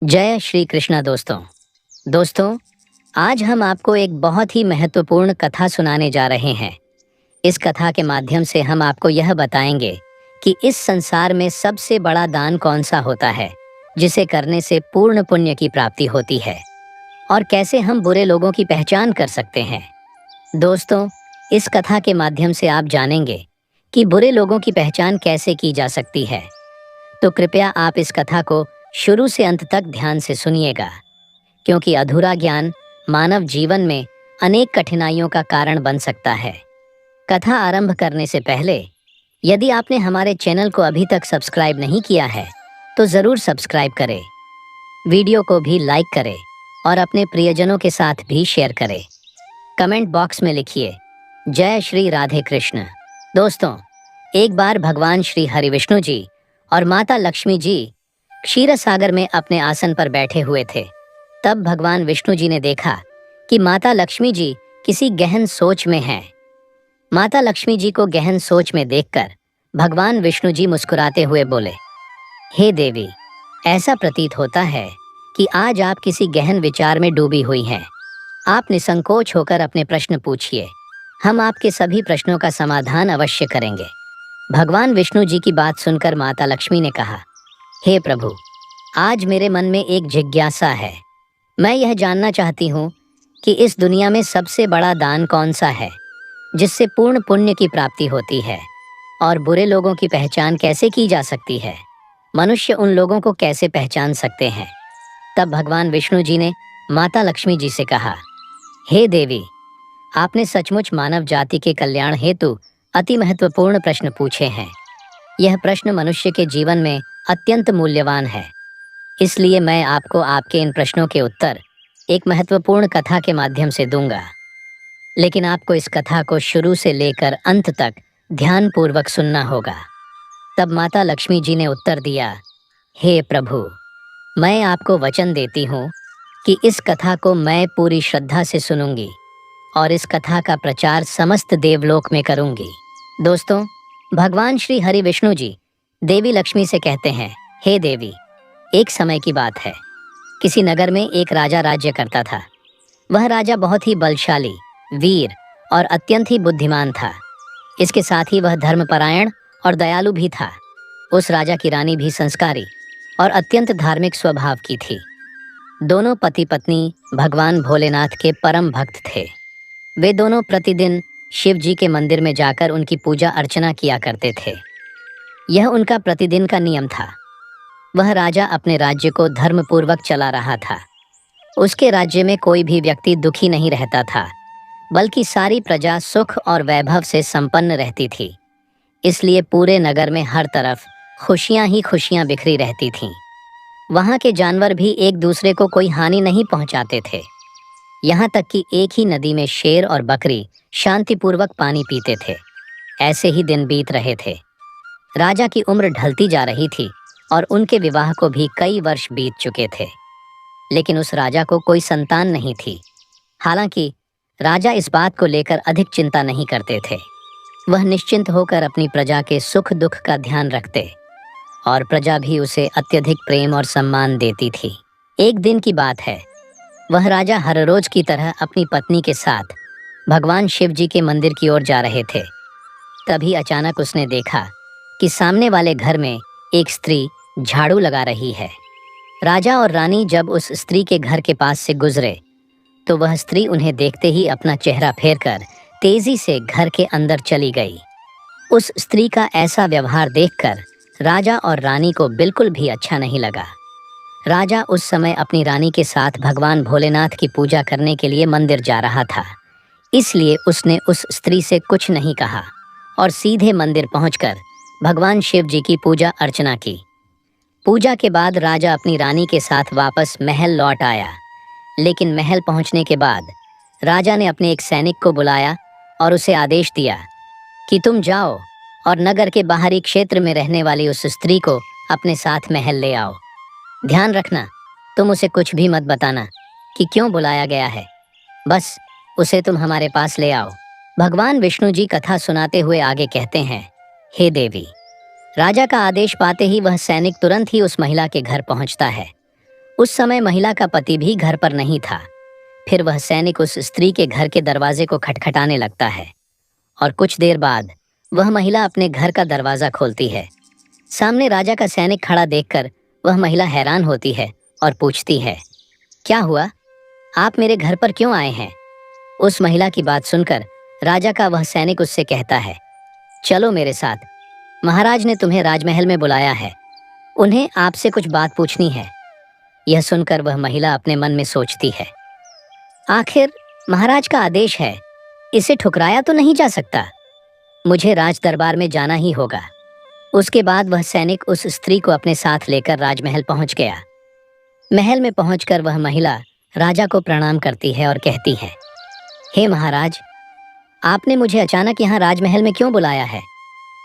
जय श्री कृष्णा दोस्तों। आज हम आपको एक बहुत ही महत्वपूर्ण कथा सुनाने जा रहे हैं। इस कथा के माध्यम से हम आपको यह बताएंगे कि इस संसार में सबसे बड़ा दान कौन सा होता है, जिसे करने से पूर्ण पुण्य की प्राप्ति होती है, और कैसे हम बुरे लोगों की पहचान कर सकते हैं। दोस्तों, इस कथा के माध्यम से आप जानेंगे कि बुरे लोगों की पहचान कैसे की जा सकती है। तो कृपया आप इस कथा को शुरू से अंत तक ध्यान से सुनिएगा, क्योंकि अधूरा ज्ञान मानव जीवन में अनेक कठिनाइयों का कारण बन सकता है। कथा आरंभ करने से पहले यदि आपने हमारे चैनल को अभी तक सब्सक्राइब नहीं किया है तो ज़रूर सब्सक्राइब करें, वीडियो को भी लाइक करें और अपने प्रियजनों के साथ भी शेयर करें। कमेंट बॉक्स में लिखिए जय श्री राधे कृष्ण। दोस्तों, एक बार भगवान श्री हरि विष्णु जी और माता लक्ष्मी जी क्षीर सागर में अपने आसन पर बैठे हुए थे। तब भगवान विष्णु जी ने देखा कि माता लक्ष्मी जी किसी गहन सोच में हैं। माता लक्ष्मी जी को गहन सोच में देखकर भगवान विष्णु जी मुस्कुराते हुए बोले, हे देवी, ऐसा प्रतीत होता है कि आज आप किसी गहन विचार में डूबी हुई हैं। आप निसंकोच होकर अपने प्रश्न पूछिए, हम आपके सभी प्रश्नों का समाधान अवश्य करेंगे। भगवान विष्णु जी की बात सुनकर माता लक्ष्मी ने कहा, हे प्रभु, आज मेरे मन में एक जिज्ञासा है। मैं यह जानना चाहती हूँ कि इस दुनिया में सबसे बड़ा दान कौन सा है, जिससे पूर्ण पुण्य की प्राप्ति होती है, और बुरे लोगों की पहचान कैसे की जा सकती है। मनुष्य उन लोगों को कैसे पहचान सकते हैं। तब भगवान विष्णु जी ने माता लक्ष्मी जी से कहा, हे देवी, आपने सचमुच मानव जाति के कल्याण हेतु अति महत्वपूर्ण प्रश्न पूछे हैं। यह प्रश्न मनुष्य के जीवन में अत्यंत मूल्यवान है। इसलिए मैं आपको आपके इन प्रश्नों के उत्तर एक महत्वपूर्ण कथा के माध्यम से दूंगा। लेकिन आपको इस कथा को शुरू से लेकर अंत तक ध्यानपूर्वक सुनना होगा। तब माता लक्ष्मी जी ने उत्तर दिया, हे प्रभु, मैं आपको वचन देती हूँ कि इस कथा को मैं पूरी श्रद्धा से सुनूंगी और इस कथा का प्रचार समस्त देवलोक में करूंगी। दोस्तों, भगवान श्री हरि विष्णु जी देवी लक्ष्मी से कहते हैं, हे देवी, एक समय की बात है। किसी नगर में एक राजा राज्य करता था। वह राजा बहुत ही बलशाली, वीर और अत्यंत ही बुद्धिमान था। इसके साथ ही वह धर्मपरायण और दयालु भी था। उस राजा की रानी भी संस्कारी और अत्यंत धार्मिक स्वभाव की थी। दोनों पति पत्नी भगवान भोलेनाथ के परम भक्त थे। वे दोनों प्रतिदिन शिव जी के मंदिर में जाकर उनकी पूजा अर्चना किया करते थे। यह उनका प्रतिदिन का नियम था। वह राजा अपने राज्य को धर्मपूर्वक चला रहा था। उसके राज्य में कोई भी व्यक्ति दुखी नहीं रहता था, बल्कि सारी प्रजा सुख और वैभव से संपन्न रहती थी। इसलिए पूरे नगर में हर तरफ खुशियां ही खुशियां बिखरी रहती थीं। वहां के जानवर भी एक दूसरे को कोई हानि नहीं पहुंचाते थे। यहाँ तक कि एक ही नदी में शेर और बकरी शांतिपूर्वक पानी पीते थे। ऐसे ही दिन बीत रहे थे। राजा की उम्र ढलती जा रही थी और उनके विवाह को भी कई वर्ष बीत चुके थे। लेकिन उस राजा को कोई संतान नहीं थी। हालांकि राजा इस बात को लेकर अधिक चिंता नहीं करते थे। वह निश्चिंत होकर अपनी प्रजा के सुख दुख का ध्यान रखते और प्रजा भी उसे अत्यधिक प्रेम और सम्मान देती थी। एक दिन की बात है, वह राजा हर रोज की तरह अपनी पत्नी के साथ भगवान शिव जी के मंदिर की ओर जा रहे थे। तभी अचानक उसने देखा कि सामने वाले घर में एक स्त्री झाड़ू लगा रही है। राजा और रानी जब उस स्त्री के घर के पास से गुजरे तो वह स्त्री उन्हें देखते ही अपना चेहरा फेरकर तेजी से घर के अंदर चली गई। उस स्त्री का ऐसा व्यवहार देखकर राजा और रानी को बिल्कुल भी अच्छा नहीं लगा। राजा उस समय अपनी रानी के साथ भगवान भोलेनाथ की पूजा करने के लिए मंदिर जा रहा था। इसलिए उसने उस स्त्री से कुछ नहीं कहा और सीधे मंदिर पहुंचकर भगवान शिव जी की पूजा अर्चना की। पूजा के बाद राजा अपनी रानी के साथ वापस महल लौट आया। लेकिन महल पहुंचने के बाद राजा ने अपने एक सैनिक को बुलाया और उसे आदेश दिया कि तुम जाओ और नगर के बाहरी क्षेत्र में रहने वाली उस स्त्री को अपने साथ महल ले आओ। ध्यान रखना, तुम उसे कुछ भी मत बताना कि क्यों बुलाया गया है। बस उसे तुम हमारे पास ले आओ। भगवान विष्णु जी कथा सुनाते हुए आगे कहते हैं, हे देवी, राजा का आदेश पाते ही वह सैनिक तुरंत ही उस महिला के घर पहुंचता है उस समय महिला का पति भी घर पर नहीं था। फिर वह सैनिक उस स्त्री के घर के दरवाजे को खटखटाने लगता है और कुछ देर बाद वह महिला अपने घर का दरवाजा खोलती है। सामने राजा का सैनिक खड़ा देखकर वह महिला हैरान होती है और पूछती है, क्या हुआ? आप मेरे घर पर क्यों आए हैं? उस महिला की बात सुनकर राजा का वह सैनिक उससे कहता है, चलो मेरे साथ, महाराज ने तुम्हें राजमहल में बुलाया है, उन्हें आपसे कुछ बात पूछनी है। यह सुनकर वह महिला अपने मन में सोचती है, आखिर महाराज का आदेश है, इसे ठुकराया तो नहीं जा सकता, मुझे राज दरबार में जाना ही होगा। उसके बाद वह सैनिक उस स्त्री को अपने साथ लेकर राजमहल पहुंच गया। महल में पहुंचकर वह महिला राजा को प्रणाम करती है और कहती है, हे महाराज, आपने मुझे अचानक यहाँ राजमहल में क्यों बुलाया है?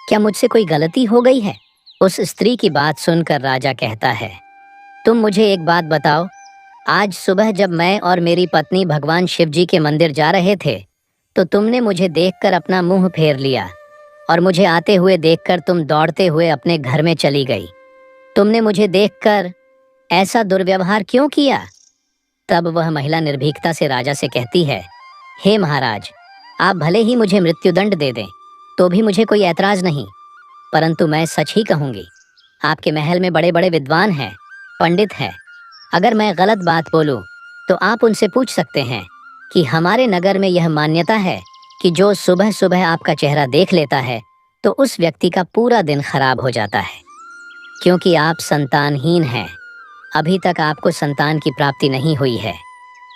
क्या मुझसे कोई गलती हो गई है? उस स्त्री की बात सुनकर राजा कहता है, तुम मुझे एक बात बताओ, आज सुबह जब मैं और मेरी पत्नी भगवान शिव जी के मंदिर जा रहे थे तो तुमने मुझे देखकर अपना मुंह फेर लिया और मुझे आते हुए देखकर तुम दौड़ते हुए अपने घर में चली गई। तुमने मुझे देखकर ऐसा दुर्व्यवहार क्यों किया? तब वह महिला निर्भीकता से राजा से कहती है, हे महाराज, आप भले ही मुझे मृत्युदंड दे दें तो भी मुझे कोई ऐतराज नहीं, परंतु मैं सच ही कहूंगी। आपके महल में बड़े बड़े विद्वान हैं, पंडित हैं। अगर मैं गलत बात बोलूं तो आप उनसे पूछ सकते हैं कि हमारे नगर में यह मान्यता है कि जो सुबह सुबह आपका चेहरा देख लेता है तो उस व्यक्ति का पूरा दिन खराब हो जाता है। क्योंकि आप संतानहीन हैं, अभी तक आपको संतान की प्राप्ति नहीं हुई है,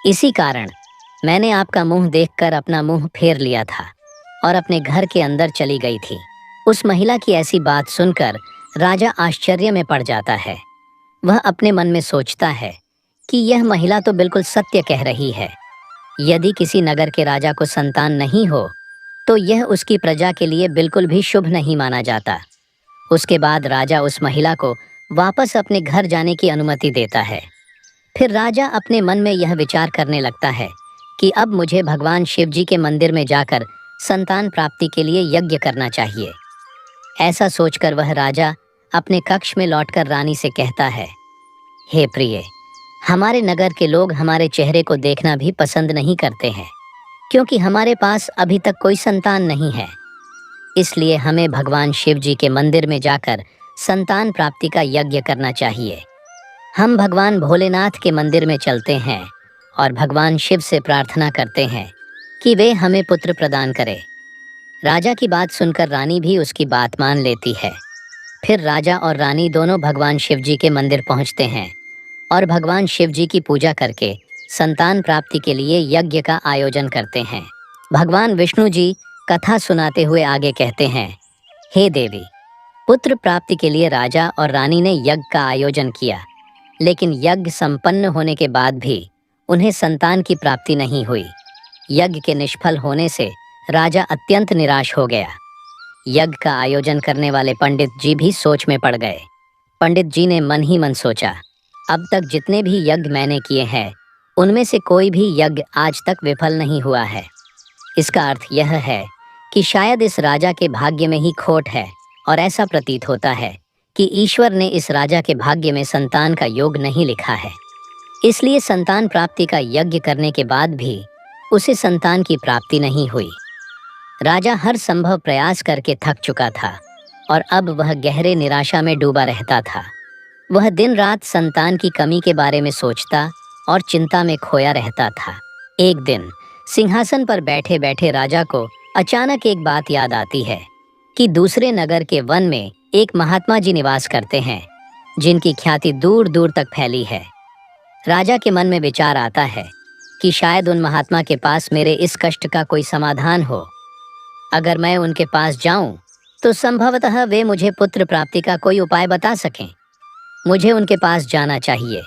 इसी कारण मैंने आपका मुंह देखकर अपना मुंह फेर लिया था और अपने घर के अंदर चली गई थी। उस महिला की ऐसी बात सुनकर राजा आश्चर्य में पड़ जाता है। वह अपने मन में सोचता है कि यह महिला तो बिल्कुल सत्य कह रही है। यदि किसी नगर के राजा को संतान नहीं हो तो यह उसकी प्रजा के लिए बिल्कुल भी शुभ नहीं माना जाता। उसके बाद राजा उस महिला को वापस अपने घर जाने की अनुमति देता है। फिर राजा अपने मन में यह विचार करने लगता है कि अब मुझे भगवान शिव जी के मंदिर में जाकर संतान प्राप्ति के लिए यज्ञ करना चाहिए। ऐसा सोचकर वह राजा अपने कक्ष में लौटकर रानी से कहता है, हे प्रिय, हमारे नगर के लोग हमारे चेहरे को देखना भी पसंद नहीं करते हैं, क्योंकि हमारे पास अभी तक कोई संतान नहीं है। इसलिए हमें भगवान शिव जी के मंदिर में जाकर संतान प्राप्ति का यज्ञ करना चाहिए। हम भगवान भोलेनाथ के मंदिर में चलते हैं और भगवान शिव से प्रार्थना करते हैं कि वे हमें पुत्र प्रदान करें। राजा की बात सुनकर रानी भी उसकी बात मान लेती है। फिर राजा और रानी दोनों भगवान शिव जी के मंदिर पहुंचते हैं और भगवान शिव जी की पूजा करके संतान प्राप्ति के लिए यज्ञ का आयोजन करते हैं। भगवान विष्णु जी कथा सुनाते हुए आगे कहते हैं, हे देवी, पुत्र प्राप्ति के लिए राजा और रानी ने यज्ञ का आयोजन किया, लेकिन यज्ञ संपन्न होने के बाद भी उन्हें संतान की प्राप्ति नहीं हुई। यज्ञ के निष्फल होने से राजा अत्यंत निराश हो गया। यज्ञ का आयोजन करने वाले पंडित जी भी सोच में पड़ गए। पंडित जी ने मन ही मन सोचा, अब तक जितने भी यज्ञ मैंने किए हैं उनमें से कोई भी यज्ञ आज तक विफल नहीं हुआ है। इसका अर्थ यह है कि शायद इस राजा के भाग्य में ही खोट है और ऐसा प्रतीत होता है कि ईश्वर ने इस राजा के भाग्य में संतान का योग नहीं लिखा है। इसलिए संतान प्राप्ति का यज्ञ करने के बाद भी उसे संतान की प्राप्ति नहीं हुई। राजा हर संभव प्रयास करके थक चुका था और अब वह गहरे निराशा में डूबा रहता था। वह दिन रात संतान की कमी के बारे में सोचता और चिंता में खोया रहता था। एक दिन सिंहासन पर बैठे बैठे राजा को अचानक एक बात याद आती है कि दूसरे नगर के वन में एक महात्मा जी निवास करते हैं, जिनकी ख्याति दूर दूर तक फैली है। राजा के मन में विचार आता है कि शायद उन महात्मा के पास मेरे इस कष्ट का कोई समाधान हो। अगर मैं उनके पास जाऊं तो संभवतः वे मुझे पुत्र प्राप्ति का कोई उपाय बता सकें। मुझे उनके पास जाना चाहिए।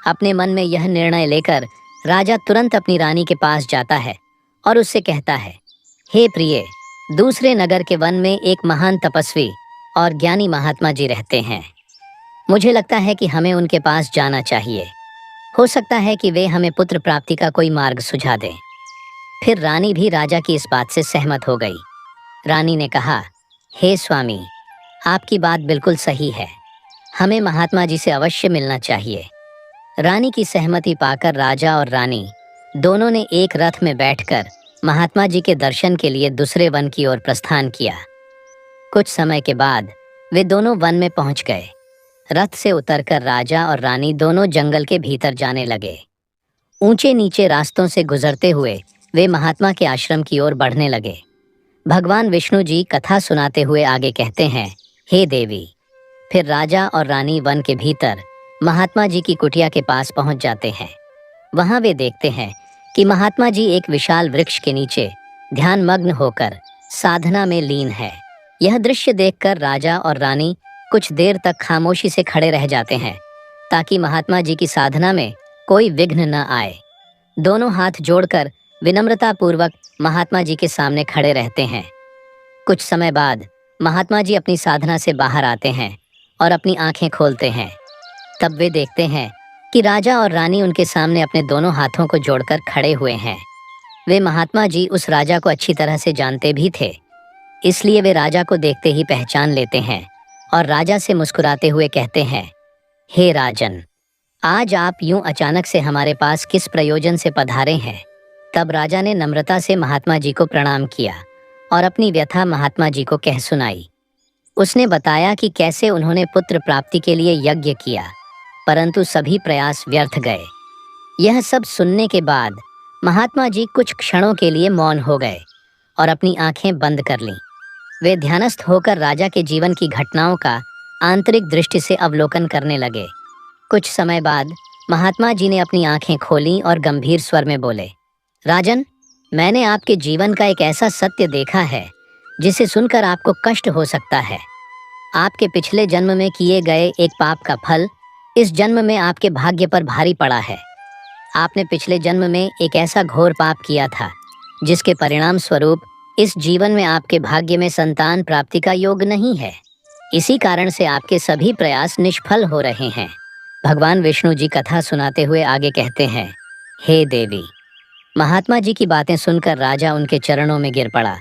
अपने मन में यह निर्णय लेकर राजा तुरंत अपनी रानी के पास जाता है और उससे कहता है, हे प्रिय, दूसरे नगर के वन में एक महान तपस्वी और ज्ञानी महात्मा जी रहते हैं। मुझे लगता है कि हमें उनके पास जाना चाहिए। हो सकता है कि वे हमें पुत्र प्राप्ति का कोई मार्ग सुझा दें। फिर रानी भी राजा की इस बात से सहमत हो गई। रानी ने कहा, हे स्वामी, आपकी बात बिल्कुल सही है, हमें महात्मा जी से अवश्य मिलना चाहिए। रानी की सहमति पाकर राजा और रानी दोनों ने एक रथ में बैठकर महात्मा जी के दर्शन के लिए दूसरे वन की ओर प्रस्थान किया। कुछ समय के बाद वे दोनों वन में पहुंच गए। रथ से उतरकर राजा और रानी दोनों जंगल के भीतर जाने लगे। ऊंचे नीचे रास्तों से गुजरते हुए वे महात्मा के आश्रम की ओर बढ़ने लगे। भगवान विष्णु जी कथा सुनाते हुए आगे कहते हैं, हे देवी। फिर राजा और रानी वन के भीतर महात्मा जी की कुटिया के पास पहुंच जाते हैं। वहां वे देखते हैं कि महात्मा जी एक विशाल वृक्ष के नीचे ध्यान मग्न होकर साधना में लीन है। यह दृश्य देखकर राजा और रानी कुछ देर तक खामोशी से खड़े रह जाते हैं ताकि महात्मा जी की साधना में कोई विघ्न न आए। दोनों हाथ जोड़कर विनम्रता पूर्वक महात्मा जी के सामने खड़े रहते हैं। कुछ समय बाद महात्मा जी अपनी साधना से बाहर आते हैं और अपनी आंखें खोलते हैं। तब वे देखते हैं कि राजा और रानी उनके सामने अपने दोनों हाथों को जोड़कर खड़े हुए हैं। वे महात्मा जी उस राजा को अच्छी तरह से जानते भी थे, इसलिए वे राजा को देखते ही पहचान लेते हैं और राजा से मुस्कुराते हुए कहते हैं, हे राजन, आज आप यूं अचानक से हमारे पास किस प्रयोजन से पधारे हैं? तब राजा ने नम्रता से महात्मा जी को प्रणाम किया और अपनी व्यथा महात्मा जी को कह सुनाई। उसने बताया कि कैसे उन्होंने पुत्र प्राप्ति के लिए यज्ञ किया, परंतु सभी प्रयास व्यर्थ गए। यह सब सुनने के बाद महात्मा जी कुछ क्षणों के लिए मौन हो गए और अपनी आंखें बंद कर लीं। वे ध्यानस्थ होकर राजा के जीवन की घटनाओं का आंतरिक दृष्टि से अवलोकन करने लगे। कुछ समय बाद महात्मा जी ने अपनी आंखें खोलीं और गंभीर स्वर में बोले, राजन, मैंने आपके जीवन का एक ऐसा सत्य देखा है जिसे सुनकर आपको कष्ट हो सकता है। आपके पिछले जन्म में किए गए एक पाप का फल इस जन्म में आपके भाग्य पर भारी पड़ा है। आपने पिछले जन्म में एक ऐसा घोर पाप किया था जिसके परिणाम स्वरूप इस जीवन में आपके भाग्य में संतान प्राप्ति का योग नहीं है। इसी कारण से आपके सभी प्रयास निष्फल हो रहे हैं। भगवान विष्णु जी कथा सुनाते हुए आगे कहते हैं, हे देवी। महात्मा जी की बातें सुनकर राजा उनके चरणों में गिर पड़ा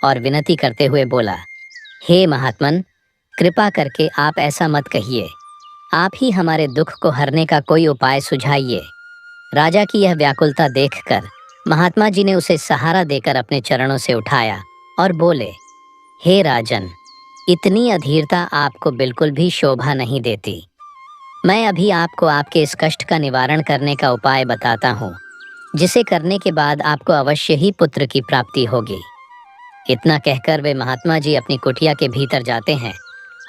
और विनती करते हुए बोला, हे महात्मन, कृपा करके आप ऐसा मत कहिए। आप ही हमारे दुख को हरने का कोई उपाय सुझाइए। राजा की यह व्याकुलता देखकर महात्मा जी ने उसे सहारा देकर अपने चरणों से उठाया और बोले, हे राजन, इतनी अधीरता आपको बिल्कुल भी शोभा नहीं देती। मैं अभी आपको आपके इस कष्ट का निवारण करने का उपाय बताता हूँ, जिसे करने के बाद आपको अवश्य ही पुत्र की प्राप्ति होगी। इतना कहकर वे महात्मा जी अपनी कुटिया के भीतर जाते हैं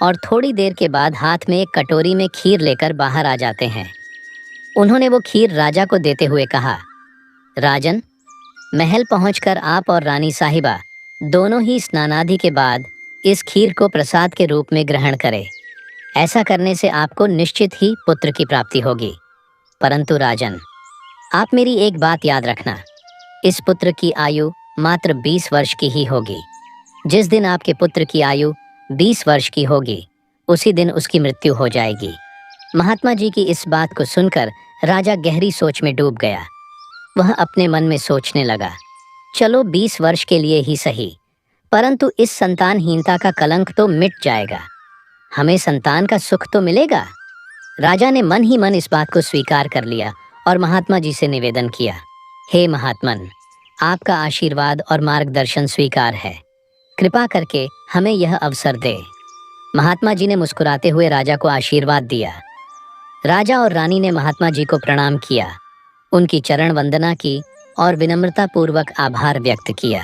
और थोड़ी देर के बाद हाथ में एक कटोरी में खीर लेकर बाहर आ जाते हैं। उन्होंने वो खीर राजा को देते हुए कहा, राजन, महल पहुंचकर आप और रानी साहिबा दोनों ही स्नानादि के बाद इस खीर को प्रसाद के रूप में ग्रहण करें। ऐसा करने से आपको निश्चित ही पुत्र की प्राप्ति होगी। परंतु राजन, आप मेरी एक बात याद रखना, इस पुत्र की आयु मात्र 20 वर्ष की ही होगी। जिस दिन आपके पुत्र की आयु 20 वर्ष की होगी, उसी दिन उसकी मृत्यु हो जाएगी। महात्मा जी की इस बात को सुनकर राजा गहरी सोच में डूब गया। वह अपने मन में सोचने लगा, चलो 20 वर्ष के लिए ही सही, परंतु इस संतानहीनता का कलंक तो मिट जाएगा। हमें संतान का सुख तो मिलेगा। राजा ने मन ही मन इस बात को स्वीकार कर लिया और महात्मा जी से निवेदन किया, हे महात्मन, आपका आशीर्वाद और मार्गदर्शन स्वीकार है। कृपा करके हमें यह अवसर दे। महात्मा जी ने मुस्कुराते हुए राजा को आशीर्वाद दिया। राजा और रानी ने महात्मा जी को प्रणाम किया, उनकी चरण वंदना की और विनम्रता पूर्वक आभार व्यक्त किया।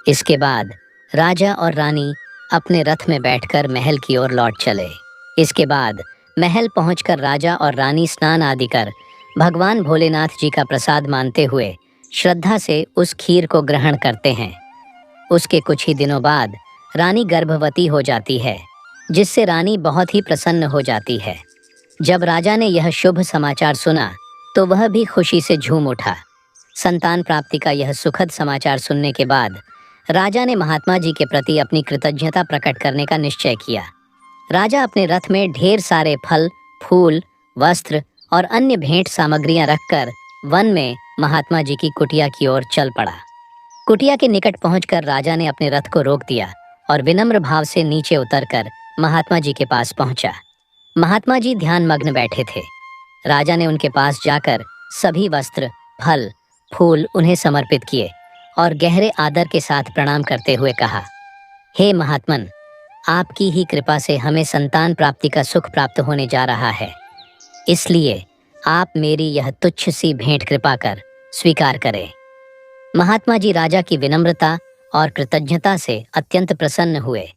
इसके बाद राजा और रानी अपने रथ में बैठकर महल की ओर लौट चले। इसके बाद महल पहुंचकर राजा और रानी स्नान आदि कर भगवान भोलेनाथ जी का प्रसाद मानते हुए श्रद्धा से उस खीर को ग्रहण करते हैं। उसके कुछ ही दिनों बाद रानी गर्भवती हो जाती है, जिससे रानी बहुत ही प्रसन्न हो जाती है। जब राजा ने यह शुभ समाचार सुना तो वह भी खुशी से झूम उठा। संतान प्राप्ति का यह सुखद समाचार सुनने के बाद राजा ने महात्मा जी के प्रति अपनी कृतज्ञता प्रकट करने का निश्चय किया। राजा अपने रथ में ढेर सारे फल, फूल, वस्त्र और अन्य भेंट सामग्रियां रखकर वन में महात्मा जी की कुटिया की ओर चल पड़ा। कुटिया के निकट पहुंचकर राजा ने अपने रथ को रोक दिया और विनम्र भाव से नीचे उतरकर महात्मा जी के पास पहुंचा। महात्मा जी ध्यान मग्न बैठे थे। राजा ने उनके पास जाकर सभी वस्त्र, फल, फूल उन्हें समर्पित किए और गहरे आदर के साथ प्रणाम करते हुए कहा, हे महात्मन, आपकी ही कृपा से हमें संतान प्राप्ति का सुख प्राप्त होने जा रहा है, इसलिए आप मेरी यह तुच्छ सी भेंट कृपा कर स्वीकार करें। महात्मा जी राजा की विनम्रता और कृतज्ञता से अत्यंत प्रसन्न हुए।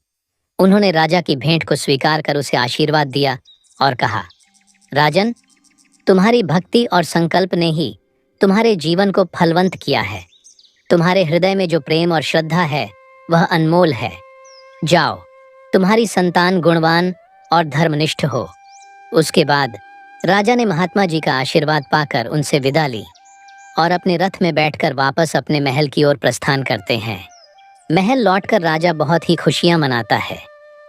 उन्होंने राजा की भेंट को स्वीकार कर उसे आशीर्वाद दिया और कहा, राजन, तुम्हारी भक्ति और संकल्प ने ही तुम्हारे जीवन को फलवंत किया है। तुम्हारे हृदय में जो प्रेम और श्रद्धा है वह अनमोल है। जाओ, तुम्हारी संतान गुणवान और धर्मनिष्ठ हो। उसके बाद राजा ने महात्मा जी का आशीर्वाद पाकर उनसे विदा ली और अपने रथ में बैठकर वापस अपने महल की ओर प्रस्थान करते हैं। महल लौटकर राजा बहुत ही खुशियां मनाता है।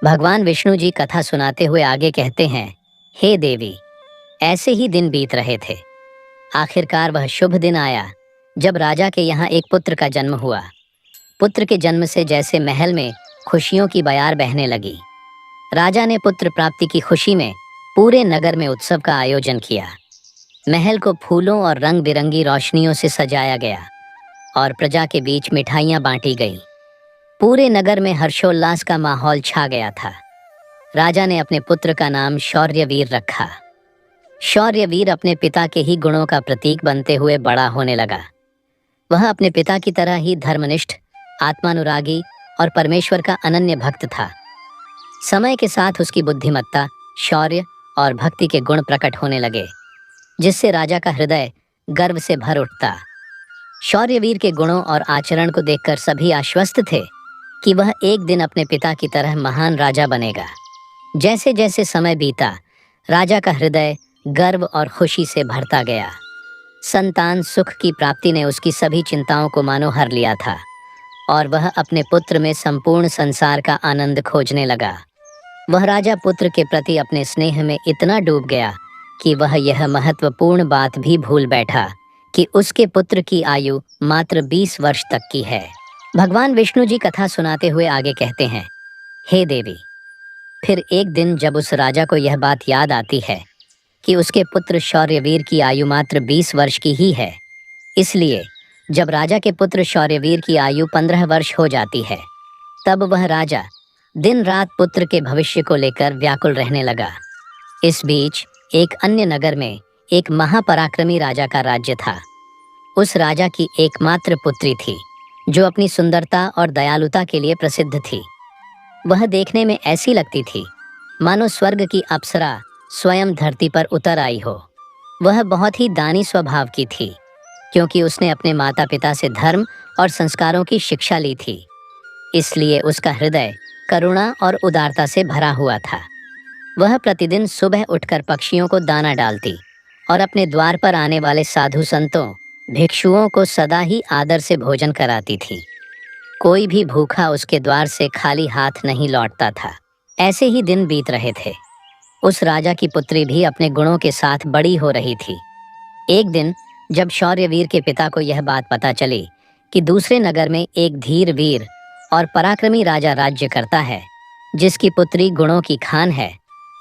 भगवान विष्णु जी कथा सुनाते हुए आगे कहते हैं, हे देवी, ऐसे ही दिन बीत रहे थे। आखिरकार वह शुभ दिन आया जब राजा के यहाँ एक पुत्र का जन्म हुआ। पुत्र के जन्म से जैसे महल में खुशियों की बयार बहने लगी। राजा ने पुत्र प्राप्ति की खुशी में पूरे नगर में उत्सव का आयोजन किया। महल को फूलों और रंग बिरंगी रोशनियों से सजाया गया और प्रजा के बीच मिठाइयाँ बांटी गईं। पूरे नगर में हर्षोल्लास का माहौल छा गया था। राजा ने अपने पुत्र का नाम शौर्यवीर रखा। शौर्यवीर अपने पिता के ही गुणों का प्रतीक बनते हुए बड़ा होने लगा। वह अपने पिता की तरह ही धर्मनिष्ठ, आत्मानुरागी और परमेश्वर का अनन्य भक्त था। समय के साथ उसकी बुद्धिमत्ता, शौर्य और भक्ति के गुण प्रकट होने लगे, जिससे राजा का हृदय गर्व से भर उठता। शौर्यवीर के गुणों और आचरण को देखकर सभी आश्वस्त थे कि वह एक दिन अपने पिता की तरह महान राजा बनेगा। जैसे जैसे समय बीता, राजा का हृदय गर्व और खुशी से भरता गया। संतान सुख की प्राप्ति ने उसकी सभी चिंताओं को मानो हर लिया था और वह अपने पुत्र में संपूर्ण संसार का आनंद खोजने लगा। वह राजा पुत्र के प्रति अपने स्नेह में इतना डूब गया कि वह यह महत्वपूर्ण बात भी भूल बैठा कि उसके पुत्र की आयु मात्र 20 वर्ष तक की है। भगवान विष्णु जी कथा सुनाते हुए आगे कहते हैं, हे देवी, फिर एक दिन जब उस राजा को यह बात याद आती है कि उसके पुत्र शौर्यवीर की आयु मात्र 20 वर्ष की ही है, इसलिए जब राजा के पुत्र शौर्यवीर की आयु 15 वर्ष हो जाती है, तब वह राजा दिन रात पुत्र के भविष्य को लेकर व्याकुल रहने लगा। इस बीच एक अन्य नगर में एक महापराक्रमी राजा का राज्य था। उस राजा की एकमात्र पुत्री थी जो अपनी सुंदरता और दयालुता के लिए प्रसिद्ध थी। वह देखने में ऐसी लगती थी मानो स्वर्ग की अप्सरा स्वयं धरती पर उतर आई हो। वह बहुत ही दानी स्वभाव की थी, क्योंकि उसने अपने माता पिता से धर्म और संस्कारों की शिक्षा ली थी। इसलिए उसका हृदय करुणा और उदारता से भरा हुआ था। वह प्रतिदिन सुबह उठकर पक्षियों को दाना डालती और अपने द्वार पर आने वाले साधु संतों, भिक्षुओं को सदा ही आदर से भोजन कराती थी। कोई भी भूखा उसके द्वार से खाली हाथ नहीं लौटता था। ऐसे ही दिन बीत रहे थे। उस राजा की पुत्री भी अपने गुणों के साथ बड़ी हो रही थी। एक दिन जब शौर्यवीर के पिता को यह बात पता चली कि दूसरे नगर में एक धीर वीर और पराक्रमी राजा राज्य करता है, जिसकी पुत्री गुणों की खान है,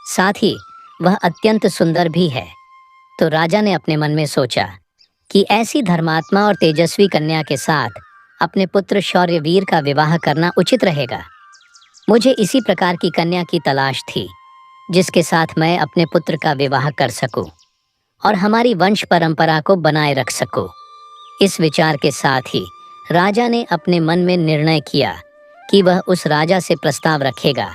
साथ ही वह अत्यंत सुंदर भी है, तो राजा ने अपने मन में सोचा कि ऐसी धर्मात्मा और तेजस्वी कन्या के साथ अपने पुत्र शौर्यवीर का विवाह करना उचित रहेगा। मुझे इसी प्रकार की कन्या की तलाश थी जिसके साथ मैं अपने पुत्र का विवाह कर सकूं और हमारी वंश परंपरा को बनाए रख सकूं। इस विचार के साथ ही राजा ने अपने मन में निर्णय किया कि वह उस राजा से प्रस्ताव रखेगा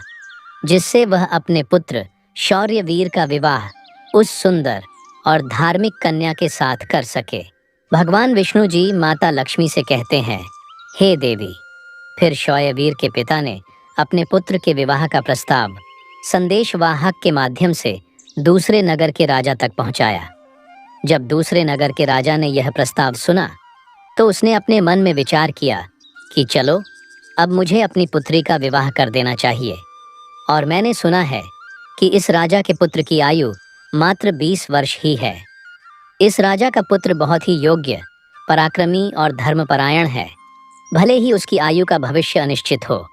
जिससे वह अपने पुत्र शौर्यवीर का विवाह उस सुंदर और धार्मिक कन्या के साथ कर सके। भगवान विष्णु जी माता लक्ष्मी से कहते हैं, हे देवी। फिर शौर्यवीर के पिता ने अपने पुत्र के विवाह का प्रस्ताव संदेशवाहक के माध्यम से दूसरे नगर के राजा तक पहुंचाया। जब दूसरे नगर के राजा ने यह प्रस्ताव सुना तो उसने अपने मन में विचार किया कि चलो, अब मुझे अपनी पुत्री का विवाह कर देना चाहिए। और मैंने सुना है कि इस राजा के पुत्र की आयु मात्र 20 वर्ष ही है। इस राजा का पुत्र बहुत ही योग्य, पराक्रमी और धर्मपरायण है। भले ही उसकी आयु का भविष्य अनिश्चित हो,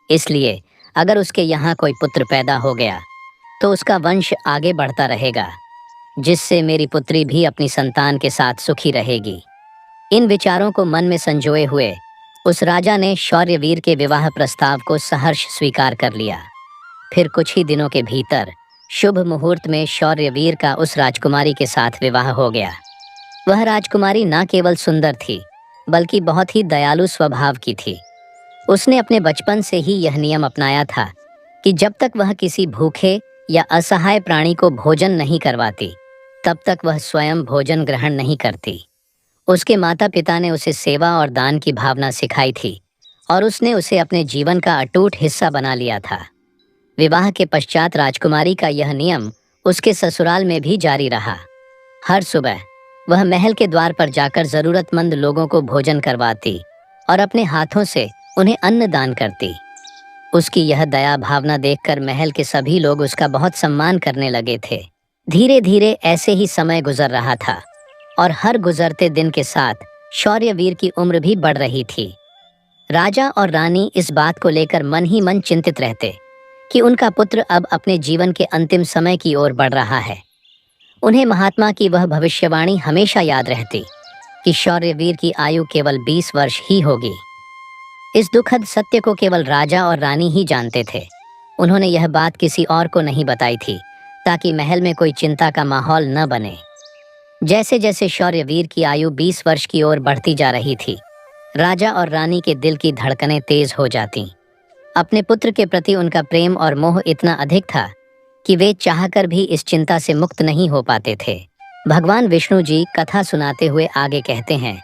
इसलिए अगर उसके यहाँ कोई पुत्र पैदा हो गया तो उसका वंश आगे बढ़ता रहेगा। जिससे मेरी पुत्री भी अपनी संतान के साथ सुखी रहेगी। इन विचारों को मन में संजोए हुए उस राजा ने शौर्यवीर के विवाह प्रस्ताव को सहर्ष स्वीकार कर लिया। फिर कुछ ही दिनों के भीतर शुभ मुहूर्त में शौर्यवीर का उस राजकुमारी के साथ विवाह हो गया। वह राजकुमारी न केवल सुंदर थी बल्कि बहुत ही दयालु स्वभाव की थी। उसने अपने बचपन से ही यह नियम अपनाया था कि जब तक वह किसी भूखे या असहाय प्राणी को भोजन नहीं करवाती तब तक वह स्वयं भोजन ग्रहण नहीं करती। उसके माता पिता ने उसे सेवा और दान की भावना सिखाई थी और उसने उसे अपने जीवन का अटूट हिस्सा बना लिया था। विवाह के पश्चात राजकुमारी का यह नियम उसके ससुराल में भी जारी रहा। हर सुबह वह महल के द्वार पर जाकर जरूरतमंद लोगों को भोजन करवाती और अपने हाथों से उन्हें अन्न दान करती। उसकी यह दया भावना देखकर महल के सभी लोग उसका बहुत सम्मान करने लगे थे। धीरे धीरे ऐसे ही समय गुजर रहा था और हर गुजरते दिन के साथ शौर्यवीर की उम्र भी बढ़ रही थी। राजा और रानी इस बात को लेकर मन ही मन चिंतित रहते कि उनका पुत्र अब अपने जीवन के अंतिम समय की ओर बढ़ रहा है। उन्हें महात्मा की वह भविष्यवाणी हमेशा याद रहती कि शौर्यवीर की आयु केवल 20 वर्ष ही होगी। इस दुखद सत्य को केवल राजा और रानी ही जानते थे। उन्होंने यह बात किसी और को नहीं बताई थी ताकि महल में कोई चिंता का माहौल न बने। जैसे जैसे शौर्यवीर की आयु 20 वर्ष की ओर बढ़ती जा रही थी, राजा और रानी के दिल की धड़कनें तेज हो जातीं। अपने पुत्र के प्रति उनका प्रेम और मोह इतना अधिक था कि वे चाहकर भी इस चिंता से मुक्त नहीं हो पाते थे। भगवान विष्णु जी कथा सुनाते हुए आगे कहते हैं,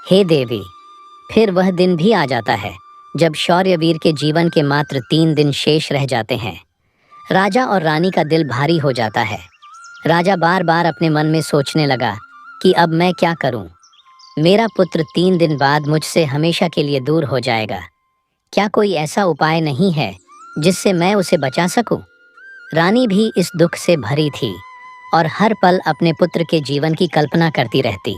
हे देवी, फिर वह दिन भी आ जाता है जब शौर्यवीर के जीवन के मात्र 3 दिन शेष रह जाते हैं। राजा और रानी का दिल भारी हो जाता है। राजा बार बार अपने मन में सोचने लगा कि अब मैं क्या करूं? मेरा पुत्र 3 दिन बाद मुझसे हमेशा के लिए दूर हो जाएगा। क्या कोई ऐसा उपाय नहीं है जिससे मैं उसे बचा सकूं? रानी भी इस दुख से भरी थी और हर पल अपने पुत्र के जीवन की कल्पना करती रहती।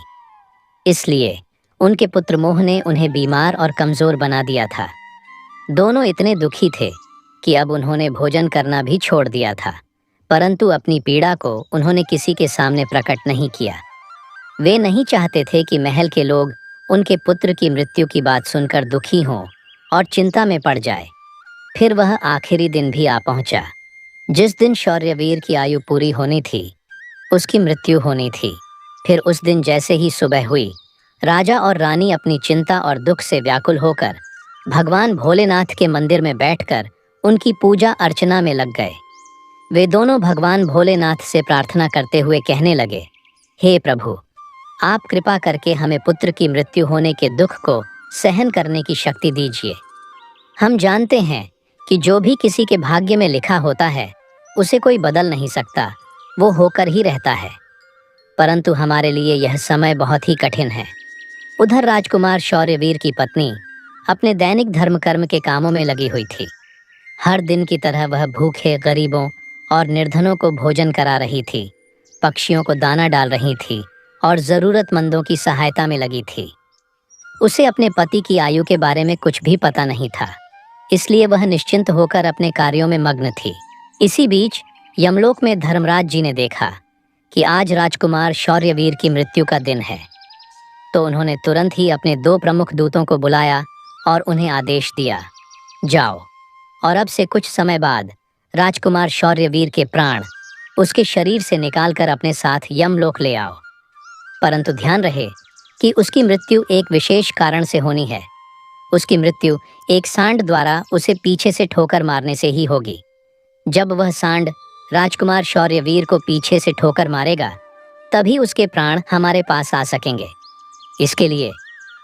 इसलिए उनके पुत्र मोह ने उन्हें बीमार और कमजोर बना दिया था। दोनों इतने दुखी थे कि अब उन्होंने भोजन करना भी छोड़ दिया था, परंतु अपनी पीड़ा को उन्होंने किसी के सामने प्रकट नहीं किया। वे नहीं चाहते थे कि महल के लोग उनके पुत्र की मृत्यु की बात सुनकर दुखी हों और चिंता में पड़ जाए। फिर वह आखिरी दिन भी आ पहुंचा, जिस दिन शौर्यवीर की आयु पूरी होनी थी, उसकी मृत्यु होनी थी। फिर उस दिन जैसे ही सुबह हुई, राजा और रानी अपनी चिंता और दुख से व्याकुल होकर भगवान भोलेनाथ के मंदिर में बैठकर उनकी पूजा अर्चना में लग गए। वे दोनों भगवान भोलेनाथ से प्रार्थना करते हुए कहने लगे, हे प्रभु, आप कृपा करके हमें पुत्र की मृत्यु होने के दुख को सहन करने की शक्ति दीजिए। हम जानते हैं कि जो भी किसी के भाग्य में लिखा होता है उसे कोई बदल नहीं सकता, वो होकर ही रहता है। परंतु हमारे लिए यह समय बहुत ही कठिन है। उधर राजकुमार शौर्यवीर की पत्नी अपने दैनिक धर्म कर्म के कामों में लगी हुई थी। हर दिन की तरह वह भूखे गरीबों और निर्धनों को भोजन करा रही थी, पक्षियों को दाना डाल रही थी और ज़रूरतमंदों की सहायता में लगी थी। उसे अपने पति की आयु के बारे में कुछ भी पता नहीं था, इसलिए वह निश्चिंत होकर अपने कार्यों में मग्न थी। इसी बीच यमलोक में धर्मराज जी ने देखा कि आज राजकुमार शौर्यवीर की मृत्यु का दिन है, तो उन्होंने तुरंत ही अपने 2 प्रमुख दूतों को बुलाया और उन्हें आदेश दिया, जाओ और अब से कुछ समय बाद राजकुमार शौर्यवीर के प्राण उसके शरीर से निकालकर अपने साथ यमलोक ले आओ। परंतु ध्यान रहे कि उसकी मृत्यु एक विशेष कारण से होनी है। उसकी मृत्यु एक सांड द्वारा उसे पीछे से ठोकर मारने से ही होगी। जब वह सांड राजकुमार शौर्यवीर को पीछे से ठोकर मारेगा, तभी उसके प्राण हमारे पास आ सकेंगे। इसके लिए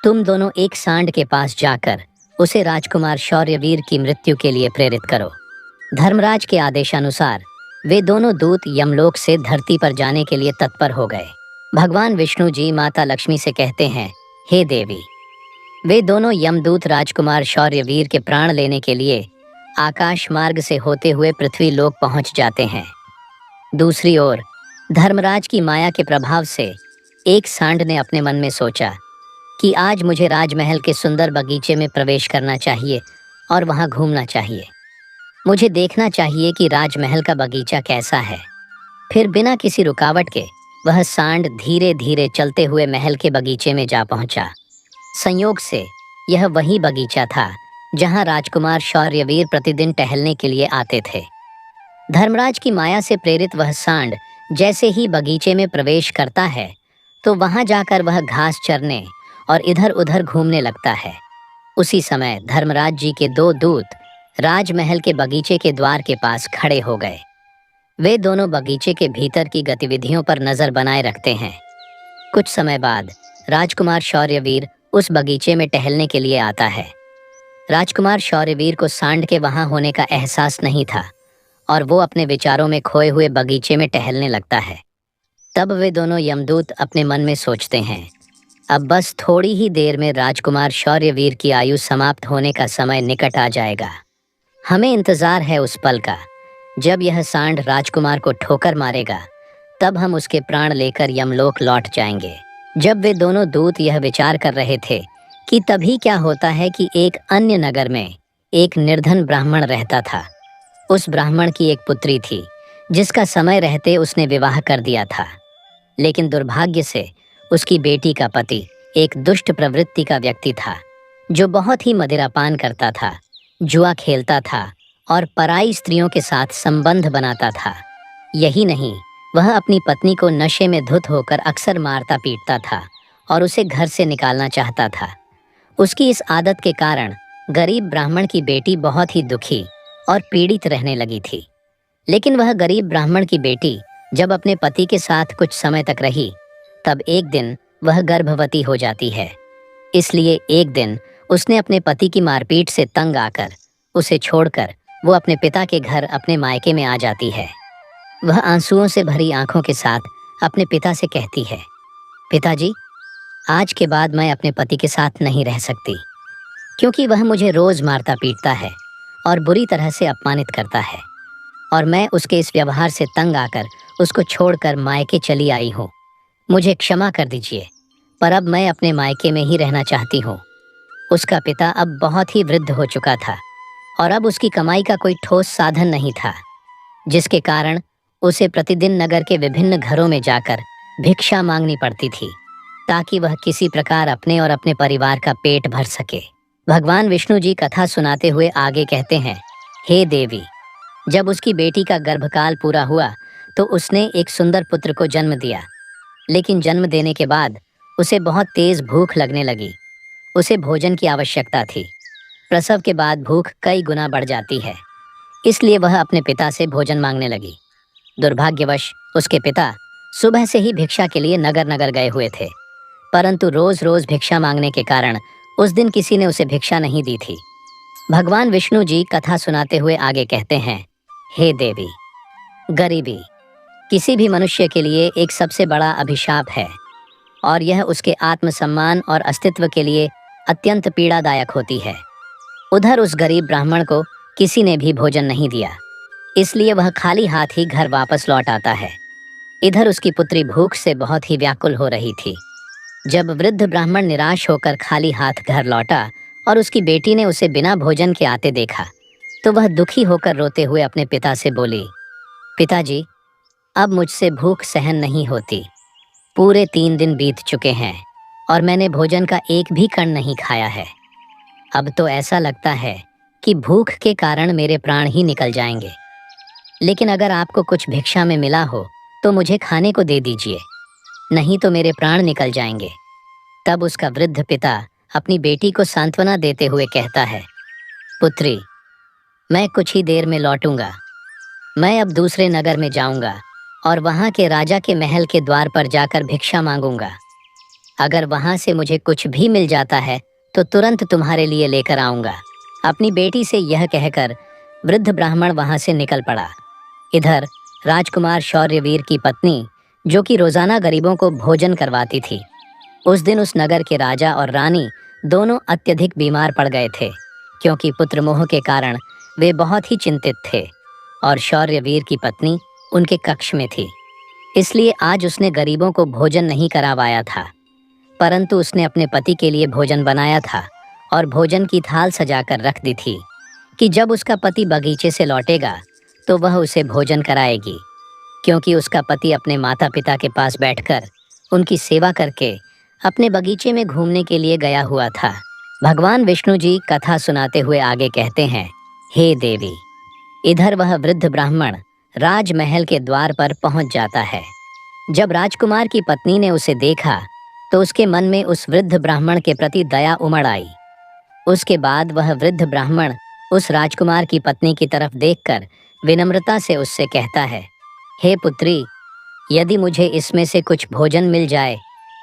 तुम दोनों एक सांड के पास जाकर उसे राजकुमार शौर्यवीर की मृत्यु के लिए प्रेरित करो। धर्मराज के आदेशानुसार वे दोनों दूत यमलोक से धरती पर जाने के लिए तत्पर हो गए। भगवान विष्णु जी माता लक्ष्मी से कहते हैं, हे देवी। वे दोनों यमदूत राजकुमार शौर्यवीर के प्राण लेने के लिए आकाश मार्ग से होते हुए पृथ्वी लोक पहुंच जाते हैं। दूसरी ओर धर्मराज की माया के प्रभाव से एक सांड ने अपने मन में सोचा कि आज मुझे राजमहल के सुंदर बगीचे में प्रवेश करना चाहिए और वहां घूमना चाहिए। मुझे देखना चाहिए कि राजमहल का बगीचा कैसा है। फिर बिना किसी रुकावट के वह सांड धीरे धीरे चलते हुए महल के बगीचे में जा पहुंचा। संयोग से यह वही बगीचा था जहां राजकुमार शौर्यवीर प्रतिदिन टहलने के लिए आते थे। धर्मराज की माया से प्रेरित वह सांड जैसे ही बगीचे में प्रवेश करता है तो वहां जाकर वह घास चरने और इधर उधर घूमने लगता है। उसी समय धर्मराज जी के दो दूत राजमहल के बगीचे के द्वार के पास खड़े हो गए। वे दोनों बगीचे के भीतर की गतिविधियों पर नजर बनाए रखते हैं। कुछ समय बाद राजकुमार शौर्यवीर उस बगीचे में टहलने के लिए आता है। राजकुमार शौर्यवीर को सांड के वहां होने का एहसास नहीं था और वो अपने विचारों में खोए हुए बगीचे में टहलने लगता है। तब वे दोनों यमदूत अपने मन में सोचते हैं, अब बस थोड़ी ही देर में राजकुमार शौर्यवीर की आयु समाप्त होने का समय निकट आ जाएगा। हमें इंतजार है उस पल का जब यह सांड राजकुमार को ठोकर मारेगा, तब हम उसके प्राण लेकर यमलोक लौट जाएंगे। जब वे दोनों दूत यह विचार कर रहे थे कि तभी क्या होता है कि एक अन्य नगर में एक निर्धन ब्राह्मण रहता था। उस ब्राह्मण की एक पुत्री थी जिसका समय रहते उसने विवाह कर दिया था, लेकिन दुर्भाग्य से उसकी बेटी का पति एक दुष्ट प्रवृत्ति का व्यक्ति था जो बहुत ही मदिरापान करता था, जुआ खेलता था और पराई स्त्रियों के साथ संबंध बनाता था। यही नहीं, वह अपनी पत्नी को नशे में धुत होकर अक्सर मारता पीटता था और उसे घर से निकालना चाहता था। उसकी इस आदत के कारण गरीब ब्राह्मण की बेटी बहुत ही दुखी और पीड़ित रहने लगी थी। लेकिन वह गरीब ब्राह्मण की बेटी जब अपने पति के साथ कुछ समय तक रही, तब एक दिन वह गर्भवती हो जाती है। इसलिए एक दिन उसने अपने पति की मारपीट से तंग आकर उसे छोड़कर वो अपने पिता के घर अपने मायके में आ जाती है। वह आंसुओं से भरी आंखों के साथ अपने पिता से कहती है, पिताजी, आज के बाद मैं अपने पति के साथ नहीं रह सकती, क्योंकि वह मुझे रोज मारता पीटता है और बुरी तरह से अपमानित करता है और मैं उसके इस व्यवहार से तंग आकर उसको छोड़कर मायके चली आई हूँ। मुझे क्षमा कर दीजिए, पर अब मैं अपने मायके में ही रहना चाहती हूँ। उसका पिता अब बहुत ही वृद्ध हो चुका था और अब उसकी कमाई का कोई ठोस साधन नहीं था, जिसके कारण उसे प्रतिदिन नगर के विभिन्न घरों में जाकर भिक्षा मांगनी पड़ती थी ताकि वह किसी प्रकार अपने और अपने परिवार का पेट भर सके। भगवान विष्णु जी कथा सुनाते हुए आगे कहते हैं, हे देवी, जब उसकी बेटी का गर्भकाल पूरा हुआ तो उसने एक सुंदर पुत्र को जन्म दिया, लेकिन जन्म देने के बाद उसे बहुत तेज भूख लगने लगी। उसे भोजन की आवश्यकता थी। प्रसव के बाद भूख कई गुना बढ़ जाती है, इसलिए वह अपने पिता से भोजन मांगने लगी। दुर्भाग्यवश उसके पिता सुबह से ही भिक्षा के लिए नगर नगर गए हुए थे, परंतु रोज रोज भिक्षा मांगने के कारण उस दिन किसी ने उसे भिक्षा नहीं दी थी। भगवान विष्णु जी कथा सुनाते हुए आगे कहते हैं, हे देवी, गरीबी किसी भी मनुष्य के लिए एक सबसे बड़ा अभिशाप है और यह उसके आत्मसम्मान और अस्तित्व के लिए अत्यंत पीड़ादायक होती है। उधर उस गरीब ब्राह्मण को किसी ने भी भोजन नहीं दिया, इसलिए वह खाली हाथ ही घर वापस लौट आता है। इधर उसकी पुत्री भूख से बहुत ही व्याकुल हो रही थी। जब वृद्ध ब्राह्मण निराश होकर खाली हाथ घर लौटा और उसकी बेटी ने उसे बिना भोजन के आते देखा, तो वह दुखी होकर रोते हुए अपने पिता से बोली, पिताजी, अब मुझसे भूख सहन नहीं होती। पूरे 3 दिन बीत चुके हैं और मैंने भोजन का एक भी कण नहीं खाया है। अब तो ऐसा लगता है कि भूख के कारण मेरे प्राण ही निकल जाएंगे। लेकिन अगर आपको कुछ भिक्षा में मिला हो तो मुझे खाने को दे दीजिए, नहीं तो मेरे प्राण निकल जाएंगे। तब उसका वृद्ध पिता अपनी बेटी को सांत्वना देते हुए कहता है, पुत्री, मैं कुछ ही देर में लौटूंगा। मैं अब दूसरे नगर में जाऊंगा और वहां के राजा के महल के द्वार पर जाकर भिक्षा मांगूंगा। अगर वहां से मुझे कुछ भी मिल जाता है तो तुरंत तुम्हारे लिए लेकर आऊंगा। अपनी बेटी से यह कहकर वृद्ध ब्राह्मण वहां से निकल पड़ा। इधर राजकुमार शौर्यवीर की पत्नी, जो कि रोजाना गरीबों को भोजन करवाती थी, उस दिन उस नगर के राजा और रानी दोनों अत्यधिक बीमार पड़ गए थे, क्योंकि पुत्र मोह के कारण वे बहुत ही चिंतित थे और शौर्यवीर की पत्नी उनके कक्ष में थी। इसलिए आज उसने गरीबों को भोजन नहीं करवाया था, परंतु उसने अपने पति के लिए भोजन बनाया था और भोजन की थाल सजाकर रख दी थी कि जब उसका पति बगीचे से लौटेगा तो वह उसे भोजन कराएगी। क्योंकि उसका पति अपने माता पिता के पास बैठकर उनकी सेवा करके अपने बगीचे में घूमने के लिए गया हुआ था। भगवान विष्णु जी कथा सुनाते हुए आगे कहते हैं, हे देवी। इधर वह वृद्ध ब्राह्मण राजमहल के द्वार पर पहुंच जाता है। जब राजकुमार की पत्नी ने उसे देखा तो उसके मन में उस वृद्ध ब्राह्मण के प्रति दया उमड़ आई। उसके बाद वह वृद्ध ब्राह्मण उस राजकुमार की पत्नी की तरफ देखकर विनम्रता से उससे कहता है, हे पुत्री, यदि मुझे इसमें से कुछ भोजन मिल जाए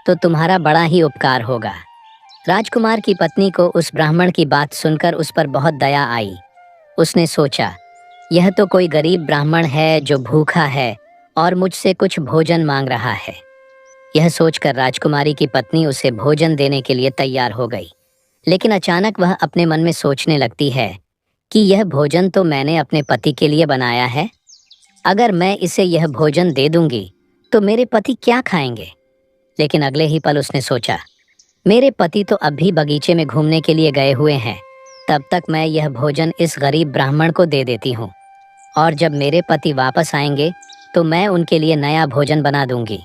तो तुम्हारा बड़ा ही उपकार होगा। राजकुमार की पत्नी को उस ब्राह्मण की बात सुनकर उस पर बहुत दया आई। उसने सोचा, यह तो कोई गरीब ब्राह्मण है जो भूखा है और मुझसे कुछ भोजन मांग रहा है। यह सोचकर राजकुमारी की पत्नी उसे भोजन देने के लिए तैयार हो गई। लेकिन अचानक वह अपने मन में सोचने लगती है कि यह भोजन तो मैंने अपने पति के लिए बनाया है। अगर मैं इसे यह भोजन दे दूंगी तो मेरे पति क्या खाएंगे। लेकिन अगले ही पल उसने सोचा, मेरे पति तो अभी बगीचे में घूमने के लिए गए हुए हैं, तब तक मैं यह भोजन इस गरीब ब्राह्मण को दे देती हूँ, और जब मेरे पति वापस आएंगे तो मैं उनके लिए नया भोजन बना दूंगी।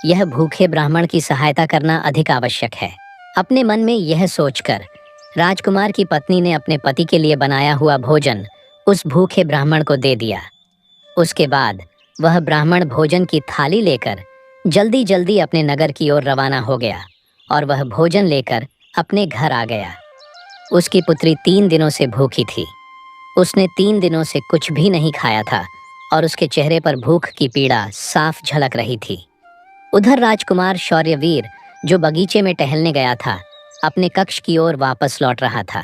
यह भूखे ब्राह्मण की सहायता करना अधिक आवश्यक है। अपने मन में यह सोचकर राजकुमार की पत्नी ने अपने पति के लिए बनाया हुआ भोजन उस भूखे ब्राह्मण को दे दिया। उसके बाद वह ब्राह्मण भोजन की थाली लेकर जल्दी जल्दी अपने नगर की ओर रवाना हो गया और वह भोजन लेकर अपने घर आ गया। उसकी पुत्री 3 दिनों से भूखी थी। उसने 3 दिनों से कुछ भी नहीं खाया था और उसके चेहरे पर भूख की पीड़ा साफ झलक रही थी। उधर राजकुमार शौर्यवीर, जो बगीचे में टहलने गया था, अपने कक्ष की ओर वापस लौट रहा था।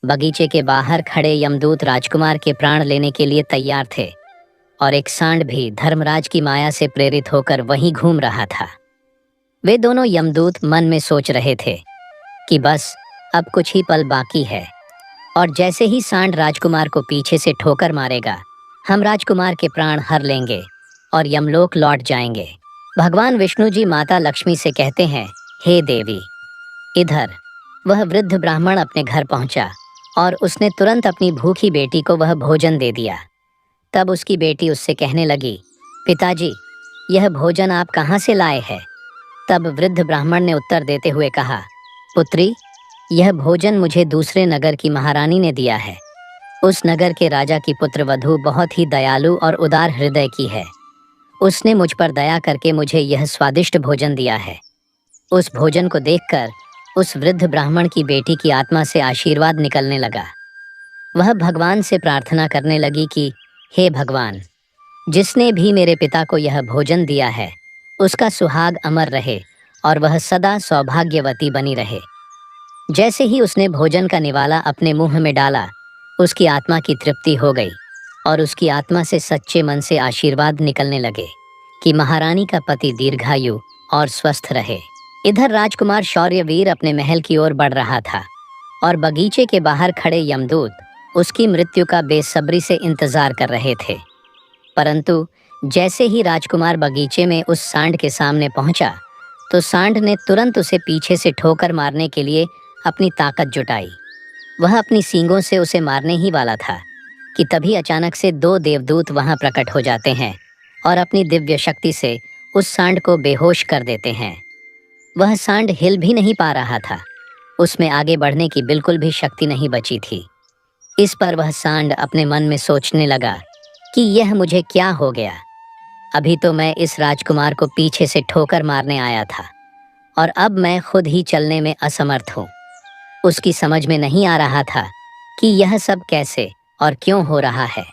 बगीचे के बाहर खड़े यमदूत राजकुमार के प्राण लेने के लिए तैयार थे और एक सांड भी धर्मराज की माया से प्रेरित होकर वहीं घूम रहा था। वे दोनों यमदूत मन में सोच रहे थे कि बस अब कुछ ही पल बाकी है और जैसे ही सांड राजकुमार को पीछे से ठोकर मारेगा, हम राजकुमार के प्राण हर लेंगे और यमलोक लौट जाएंगे। भगवान विष्णु जी माता लक्ष्मी से कहते हैं, हे देवी। इधर वह वृद्ध ब्राह्मण अपने घर पहुंचा और उसने तुरंत अपनी भूखी बेटी को वह भोजन दे दिया। तब उसकी बेटी उससे कहने लगी, पिताजी, यह भोजन आप कहाँ से लाए हैं? तब वृद्ध ब्राह्मण ने उत्तर देते हुए कहा, पुत्री, यह भोजन मुझे दूसरे नगर की महारानी ने दिया है। उस नगर के राजा की पुत्रवधू बहुत ही दयालु और उदार हृदय की है। उसने मुझ पर दया करके मुझे यह स्वादिष्ट भोजन दिया है। उस भोजन को देखकर उस वृद्ध ब्राह्मण की बेटी की आत्मा से आशीर्वाद निकलने लगा। वह भगवान से प्रार्थना करने लगी कि हे भगवान, जिसने भी मेरे पिता को यह भोजन दिया है उसका सुहाग अमर रहे और वह सदा सौभाग्यवती बनी रहे। जैसे ही उसने भोजन का निवाला अपने मुंह में डाला, उसकी आत्मा की तृप्ति हो गई और उसकी आत्मा से सच्चे मन से आशीर्वाद निकलने लगे कि महारानी का पति दीर्घायु और स्वस्थ रहे। इधर राजकुमार शौर्यवीर अपने महल की ओर बढ़ रहा था और बगीचे के बाहर खड़े यमदूत उसकी मृत्यु का बेसब्री से इंतजार कर रहे थे। परंतु जैसे ही राजकुमार बगीचे में उस सांड के सामने पहुंचा तो सांड ने तुरंत उसे पीछे से ठोकर मारने के लिए अपनी ताकत जुटाई। वह अपनी सींगों से उसे मारने ही वाला था कि तभी अचानक से 2 देवदूत वहां प्रकट हो जाते हैं और अपनी दिव्य शक्ति से उस सांड को बेहोश कर देते हैं। वह सांड हिल भी नहीं पा रहा था। उसमें आगे बढ़ने की बिल्कुल भी शक्ति नहीं बची थी। इस पर वह सांड अपने मन में सोचने लगा कि यह मुझे क्या हो गया। अभी तो मैं इस राजकुमार को पीछे से ठोकर मारने आया था और अब मैं खुद ही चलने में असमर्थ हूँ। उसकी समझ में नहीं आ रहा था कि यह सब कैसे और क्यों हो रहा है।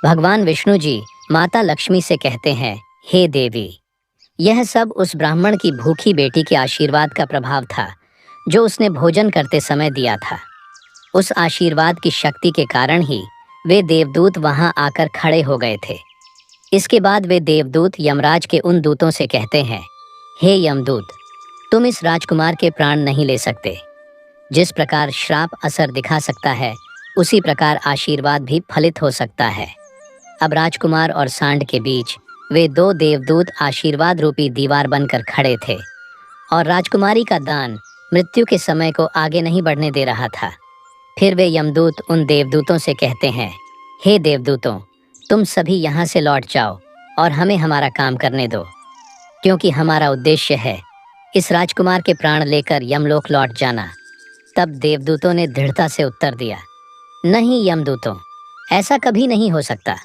भगवान विष्णु जी माता लक्ष्मी से कहते हैं, हे देवी, यह सब उस ब्राह्मण की भूखी बेटी के आशीर्वाद का प्रभाव था जो उसने भोजन करते समय दिया था। उस आशीर्वाद की शक्ति के कारण ही वे देवदूत वहां आकर खड़े हो गए थे। इसके बाद वे देवदूत यमराज के उन दूतों से कहते हैं, हे यमदूत, तुम इस राजकुमार के प्राण नहीं ले सकते। जिस प्रकार श्राप असर दिखा सकता है, उसी प्रकार आशीर्वाद भी फलित हो सकता है। अब राजकुमार और सांड के बीच वे 2 देवदूत आशीर्वाद रूपी दीवार बनकर खड़े थे और राजकुमारी का दान मृत्यु के समय को आगे नहीं बढ़ने दे रहा था। फिर वे यमदूत उन देवदूतों से कहते हैं, हे देवदूतों, तुम सभी यहाँ से लौट जाओ और हमें हमारा काम करने दो, क्योंकि हमारा उद्देश्य है इस राजकुमार के प्राण लेकर यमलोक लौट जाना। तब देवदूतों ने दृढ़ता से उत्तर दिया, नहीं यमदूतों, ऐसा कभी नहीं हो सकता।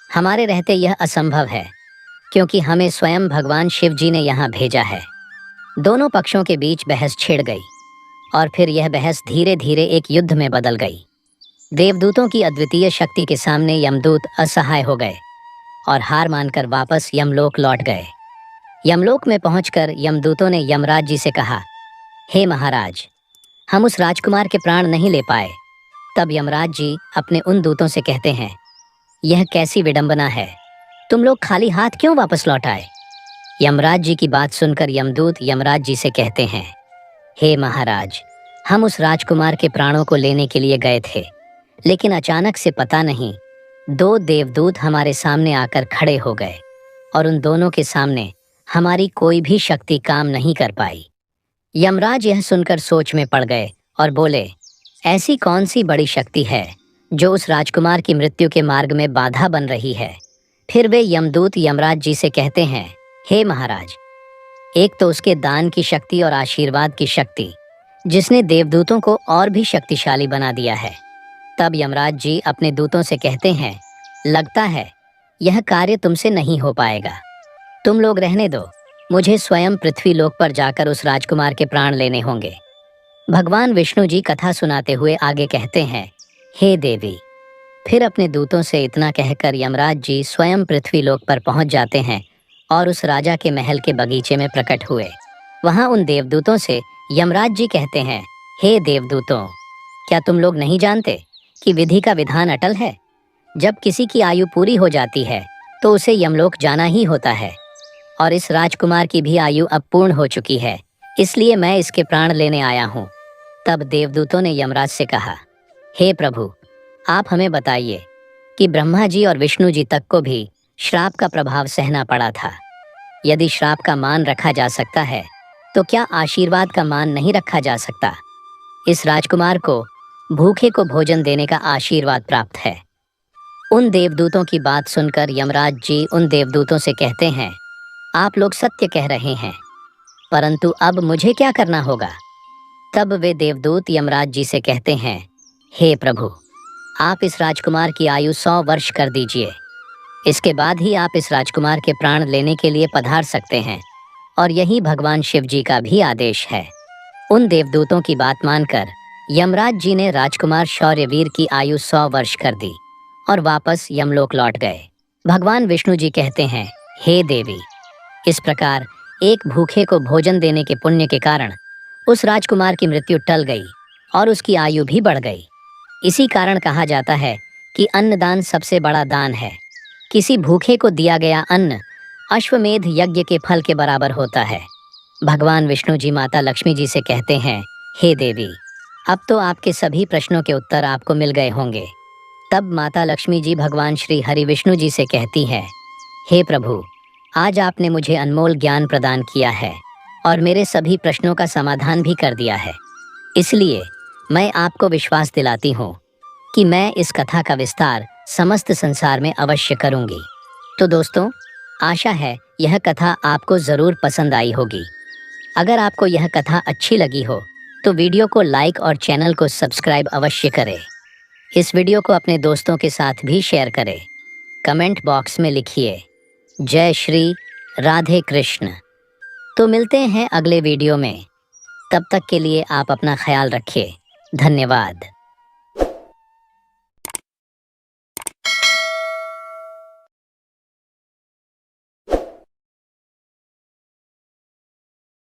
हमारे रहते यह असंभव है, क्योंकि हमें स्वयं भगवान शिव जी ने यहाँ भेजा है। दोनों पक्षों के बीच बहस छिड़ गई और फिर यह बहस धीरे धीरे एक युद्ध में बदल गई। देवदूतों की अद्वितीय शक्ति के सामने यमदूत असहाय हो गए और हार मानकर वापस यमलोक लौट गए। यमलोक में पहुंचकर यमदूतों ने यमराज जी से कहा, हे महाराज, हम उस राजकुमार के प्राण नहीं ले पाए। तब यमराज जी अपने उन दूतों से कहते हैं, यह कैसी विडंबना है, तुम लोग खाली हाथ क्यों वापस लौट आए? यमराज जी की बात सुनकर यमदूत यमराज जी से कहते हैं, हे महाराज, हम उस राजकुमार के प्राणों को लेने के लिए गए थे, लेकिन अचानक से पता नहीं 2 देवदूत हमारे सामने आकर खड़े हो गए और उन दोनों के सामने हमारी कोई भी शक्ति काम नहीं कर पाई। यमराज यह सुनकर सोच में पड़ गए और बोले, ऐसी कौन सी बड़ी शक्ति है जो उस राजकुमार की मृत्यु के मार्ग में बाधा बन रही है? फिर वे यमदूत यमराज जी से कहते हैं, हे महाराज, एक तो उसके दान की शक्ति और आशीर्वाद की शक्ति, जिसने देवदूतों को और भी शक्तिशाली बना दिया है। तब यमराज जी अपने दूतों से कहते हैं, लगता है यह कार्य तुमसे नहीं हो पाएगा, तुम लोग रहने दो, मुझे स्वयं पृथ्वी लोक पर जाकर उस राजकुमार के प्राण लेने होंगे। भगवान विष्णु जी कथा सुनाते हुए आगे कहते हैं, हे देवी। फिर अपने दूतों से इतना कहकर यमराज जी स्वयं पृथ्वी लोक पर पहुंच जाते हैं और उस राजा के महल के बगीचे में प्रकट हुए। वहां उन देवदूतों से यमराज जी कहते हैं, हे देवदूतों, क्या तुम लोग नहीं जानते कि विधि का विधान अटल है? जब किसी की आयु पूरी हो जाती है तो उसे यमलोक जाना ही होता है, और इस राजकुमार की भी आयु अब पूर्ण हो चुकी है, इसलिए मैं इसके प्राण लेने आया हूँ। तब देवदूतों ने यमराज से कहा, हे प्रभु, आप हमें बताइए कि ब्रह्मा जी और विष्णु जी तक को भी श्राप का प्रभाव सहना पड़ा था। यदि श्राप का मान रखा जा सकता है तो क्या आशीर्वाद का मान नहीं रखा जा सकता? इस राजकुमार को भूखे को भोजन देने का आशीर्वाद प्राप्त है। उन देवदूतों की बात सुनकर यमराज जी उन देवदूतों से कहते हैं, आप लोग सत्य कह रहे हैं, परंतु अब मुझे क्या करना होगा? तब वे देवदूत यमराज जी से कहते हैं, हे प्रभु, आप इस राजकुमार की आयु 100 वर्ष कर दीजिए। इसके बाद ही आप इस राजकुमार के प्राण लेने के लिए पधार सकते हैं, और यही भगवान शिव जी का भी आदेश है। उन देवदूतों की बात मानकर यमराज जी ने राजकुमार शौर्यवीर की आयु 100 वर्ष कर दी और वापस यमलोक लौट गए। भगवान विष्णु जी कहते हैं, हे देवी, इस प्रकार एक भूखे को भोजन देने के पुण्य के कारण उस राजकुमार की मृत्यु टल गई और उसकी आयु भी बढ़ गई। इसी कारण कहा जाता है कि अन्नदान सबसे बड़ा दान है। किसी भूखे को दिया गया अन्न अश्वमेध यज्ञ के फल के बराबर होता है। भगवान विष्णु जी माता लक्ष्मी जी से कहते हैं, हे देवी, अब तो आपके सभी प्रश्नों के उत्तर आपको मिल गए होंगे। तब माता लक्ष्मी जी भगवान श्री हरि विष्णु जी से कहती है, हे प्रभु, आज आपने मुझे अनमोल ज्ञान प्रदान किया है और मेरे सभी प्रश्नों का समाधान भी कर दिया है। इसलिए मैं आपको विश्वास दिलाती हूँ कि मैं इस कथा का विस्तार समस्त संसार में अवश्य करूँगी। तो दोस्तों, आशा है यह कथा आपको ज़रूर पसंद आई होगी। अगर आपको यह कथा अच्छी लगी हो तो वीडियो को लाइक और चैनल को सब्सक्राइब अवश्य करें। इस वीडियो को अपने दोस्तों के साथ भी शेयर करें। कमेंट बॉक्स में लिखिए, जय श्री राधे कृष्ण। तो मिलते हैं अगले वीडियो में। तब तक के लिए आप अपना ख्याल रखिए। धन्यवाद।